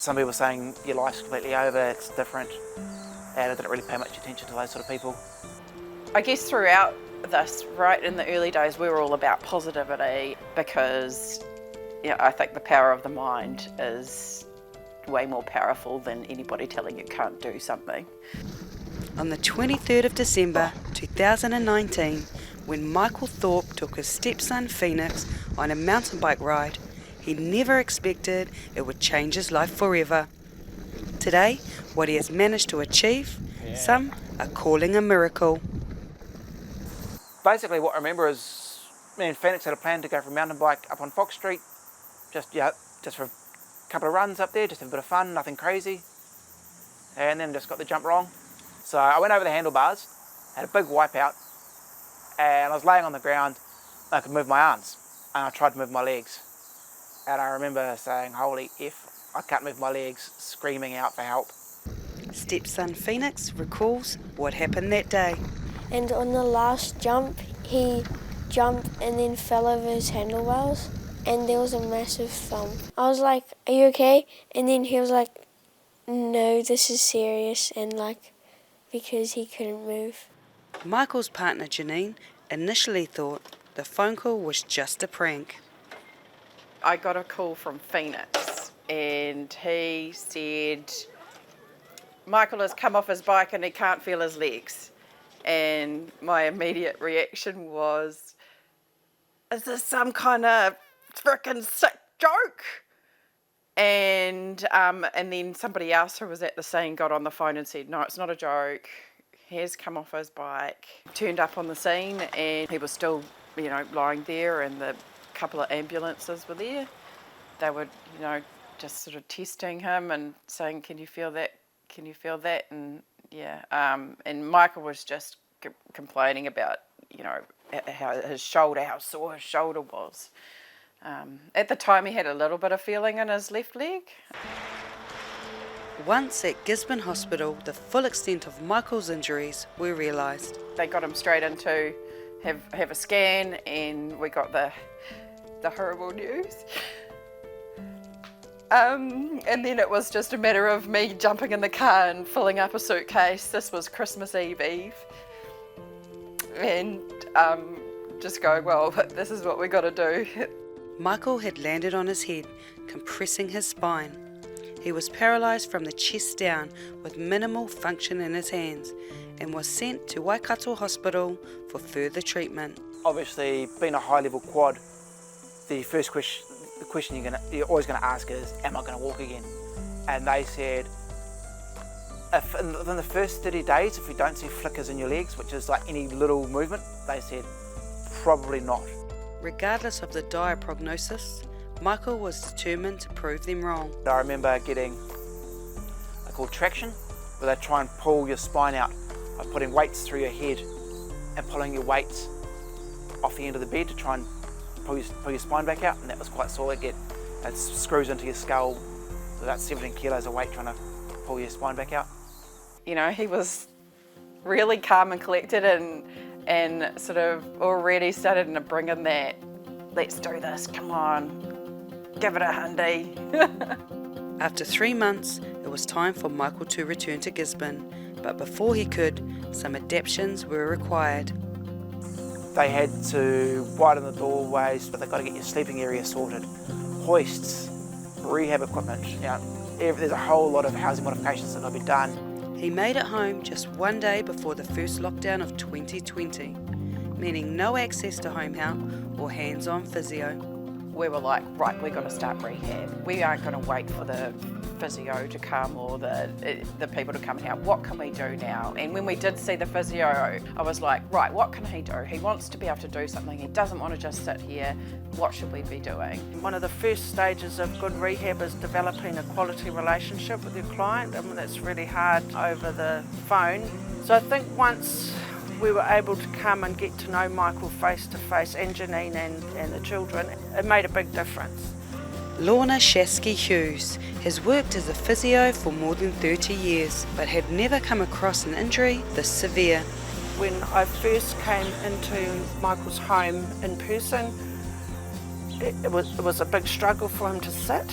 Some people saying your life's completely over, it's different, and I didn't really pay much attention to those sort of people. I guess throughout this, right in the early days, we were all about positivity because I think the power of the mind is way more powerful than anybody telling you can't do something. On the 23rd of December 2019, when Michael Thorpe took his stepson Phoenix on a mountain bike ride, he never expected it would change his life forever. Today, what he has managed to achieve, some are calling a miracle. Basically what I remember is me and Phoenix had a plan to go for a mountain bike up on Fox Street, just for a couple of runs up there, just have a bit of fun, nothing crazy, and then just got the jump wrong. So I went over the handlebars, had a big wipeout, and I was laying on the ground. I could move my arms, and I tried to move my legs. And I remember saying, holy F, I can't move my legs, screaming out for help. Stepson Phoenix recalls what happened that day. And on the last jump, he jumped and then fell over his handlebars, and there was a massive thump. I was like, are you okay? And then he was like, no, this is serious, and because he couldn't move. Michael's partner Janine initially thought the phone call was just a prank. I got a call from Phoenix and he said, Michael has come off his bike and he can't feel his legs. And my immediate reaction was, is this some kind of frickin' sick joke? And then somebody else who was at the scene got on the phone and said, no, it's not a joke. He has come off his bike, turned up on the scene, and he was still, lying there, and the couple of ambulances were there. They were, just sort of testing him and saying, can you feel that? Can you feel that? And and Michael was just complaining about, how sore his shoulder was. At the time, he had a little bit of feeling in his left leg. Once at Gisborne Hospital, the full extent of Michael's injuries were realised. They got him straight in to have a scan, and we got the horrible news. And then it was just a matter of me jumping in the car and filling up a suitcase. This was Christmas Eve. And just going, well, this is what we got to do. Michael had landed on his head, compressing his spine. He was paralysed from the chest down with minimal function in his hands and was sent to Waikato Hospital for further treatment. Obviously, being a high-level quad, the question you're always going to ask is, am I going to walk again? And they said, if within the first 30 days, if you don't see flickers in your legs, which is like any little movement, they said, probably not. Regardless of the dire prognosis, Michael was determined to prove them wrong. I remember getting, they're called traction, where they try and pull your spine out by putting weights through your head and pulling your weights off the end of the bed to try and pull your spine back out, and that was quite sore. It screws into your skull, so that's 17 kilos of weight trying to pull your spine back out. He was really calm and collected and sort of already started to bring in that, let's do this, come on, give it a hundy. After 3 months, it was time for Michael to return to Gisborne, but before he could, some adaptations were required. They had to widen the doorways, but they've got to get your sleeping area sorted, hoists, rehab equipment. There's a whole lot of housing modifications that got to be done. He made it home just one day before the first lockdown of 2020, meaning no access to home help or hands-on physio. We were like, right, we're going to start rehab. We aren't going to wait for the physio to come or the people to come and help. What can we do now? And when we did see the physio, I was like, right, what can he do? He wants to be able to do something. He doesn't want to just sit here. What should we be doing? One of the first stages of good rehab is developing a quality relationship with your client, and that's really hard over the phone. So I think once we were able to come and get to know Michael face to face, and Janine and the children, it made a big difference. Lorna Shasky Hughes has worked as a physio for more than 30 years, but had never come across an injury this severe. When I first came into Michael's home in person, it was a big struggle for him to sit.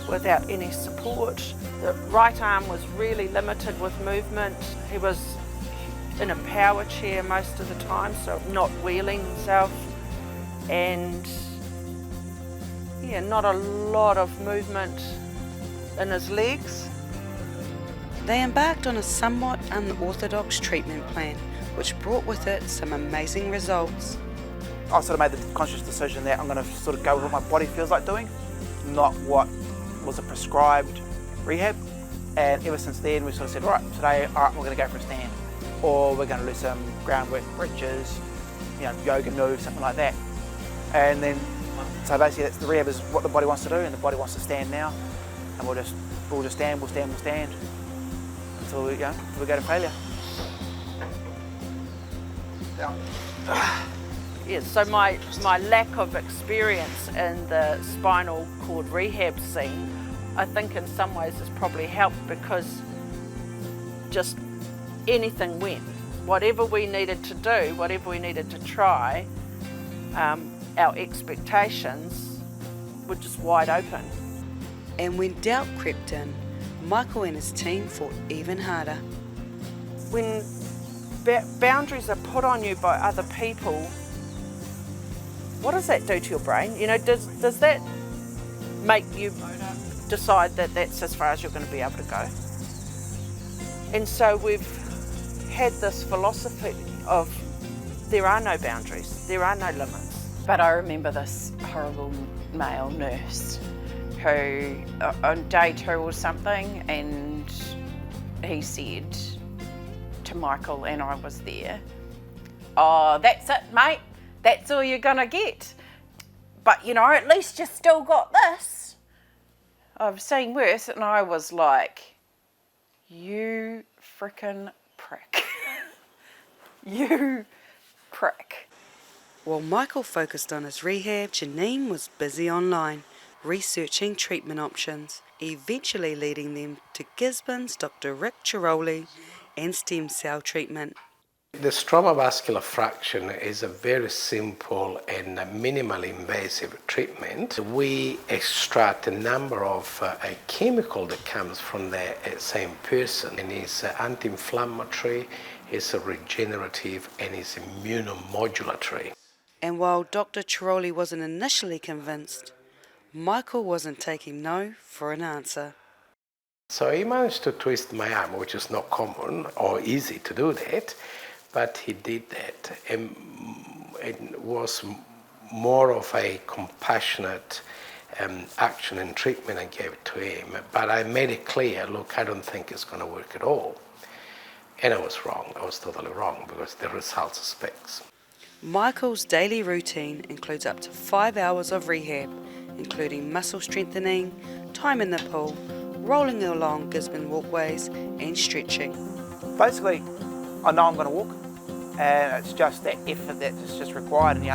without any support. The right arm was really limited with movement. He was in a power chair most of the time, so not wheeling himself, and yeah, not a lot of movement in his legs. They embarked on a somewhat unorthodox treatment plan, which brought with it some amazing results. I sort of made the conscious decision that I'm going to sort of go with what my body feels like doing, not what was a prescribed rehab. And ever since then, we sort of said, right, today, all right, we're going to go for a stand, or we're going to do some groundwork, bridges, yoga moves, something like that. And then, so basically, that's the rehab is what the body wants to do, and the body wants to stand now, and we'll just stand until we go to failure. Yeah, so my lack of experience in the spinal cord rehab scene, I think in some ways has probably helped, because just anything went. Whatever we needed to do, whatever we needed to try, our expectations were just wide open. And when doubt crept in, Michael and his team fought even harder. When boundaries are put on you by other people, what does that do to your brain? Does that make you decide that that's as far as you're going to be able to go? And so we've had this philosophy of there are no boundaries, there are no limits. But I remember this horrible male nurse who, on day 2 or something, and he said to Michael, and I was there, "Oh, that's it, mate. That's all you're gonna get. But at least you still got this. I've seen worse." And I was like, "You frickin' prick." You prick. While Michael focused on his rehab, Janine was busy online, researching treatment options, eventually leading them to Gisborne's Dr. Rick Chiroli and stem cell treatment. The stromal fraction is a very simple and minimally invasive treatment. We extract a number of a chemical that comes from the same person, and it's anti-inflammatory, it's regenerative, and it's immunomodulatory. And while Dr. Chiroli wasn't initially convinced, Michael wasn't taking no for an answer. So he managed to twist my arm, which is not common or easy to do that, but he did that. And it was more of a compassionate action and treatment I gave to him. But I made it clear, look, I don't think it's going to work at all. And I was wrong. I was totally wrong, because the results speaks. Michael's daily routine includes up to 5 hours of rehab, including muscle strengthening, time in the pool, rolling along Gisborne walkways and stretching. Basically, I know I'm going to walk, and it's just that effort that's just required. And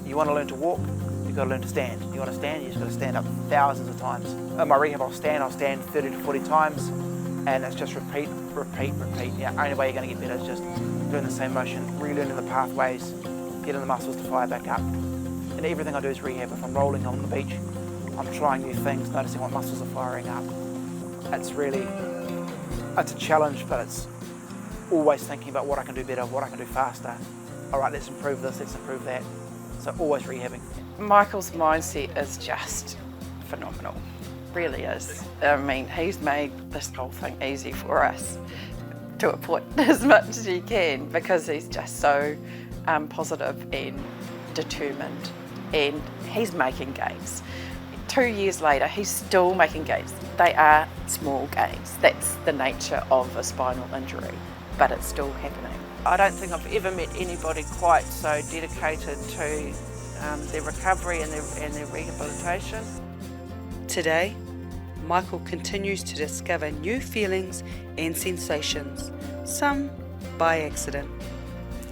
you want to learn to walk, you've got to learn to stand. You want to stand, you've just got to stand up thousands of times. In my rehab, I'll stand 30 to 40 times, and it's just repeat. Only way you're going to get better is just doing the same motion, relearning the pathways, getting the muscles to fire back up. And everything I do is rehab. If I'm rolling on the beach, I'm trying new things, noticing what muscles are firing up. It's a challenge, but it's always thinking about what I can do better, what I can do faster. All right, let's improve this, let's improve that. So always rehabbing. Michael's mindset is just phenomenal, really is. I mean, he's made this whole thing easy for us to a point, as much as he can, because he's just so positive and determined, and he's making gains. 2 years later, he's still making gains. They are small gains. That's the nature of a spinal injury, but it's still happening. I don't think I've ever met anybody quite so dedicated to their recovery and their rehabilitation. Today, Michael continues to discover new feelings and sensations, some by accident.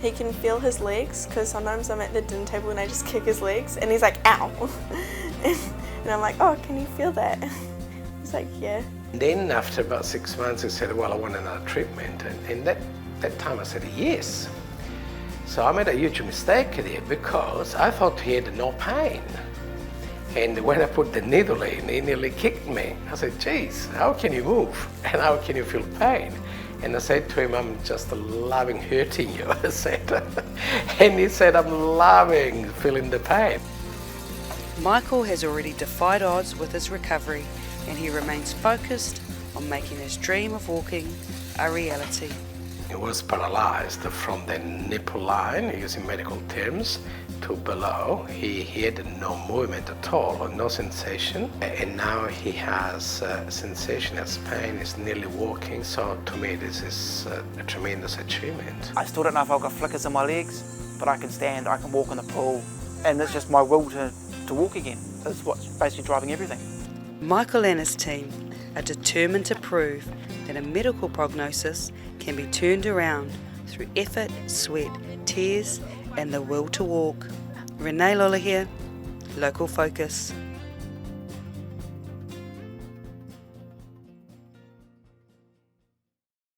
He can feel his legs, because sometimes I'm at the dinner table and I just kick his legs and he's like, ow. And I'm like, oh, can you feel that? He's like, yeah. Then after about 6 months, he said, well, I want another treatment. And that time I said, yes. So I made a huge mistake there, because I thought he had no pain. And when I put the needle in, he nearly kicked me. I said, geez, how can you move? And how can you feel pain? And I said to him, I'm just loving hurting you, I said. And he said, I'm loving feeling the pain. Michael has already defied odds with his recovery, and he remains focused on making his dream of walking a reality. He was paralyzed from the nipple line, using medical terms, to below. He had no movement at all, no sensation, and now he has sensation as pain, is nearly walking. So to me this is a tremendous achievement. I still don't know if I've got flickers in my legs, but I can stand, I can walk in the pool, and it's just my will to walk again. That's what's basically driving everything. Michael and his team are determined to prove that a medical prognosis can be turned around through effort, sweat, tears and the will to walk. Renee Lola here, Local Focus.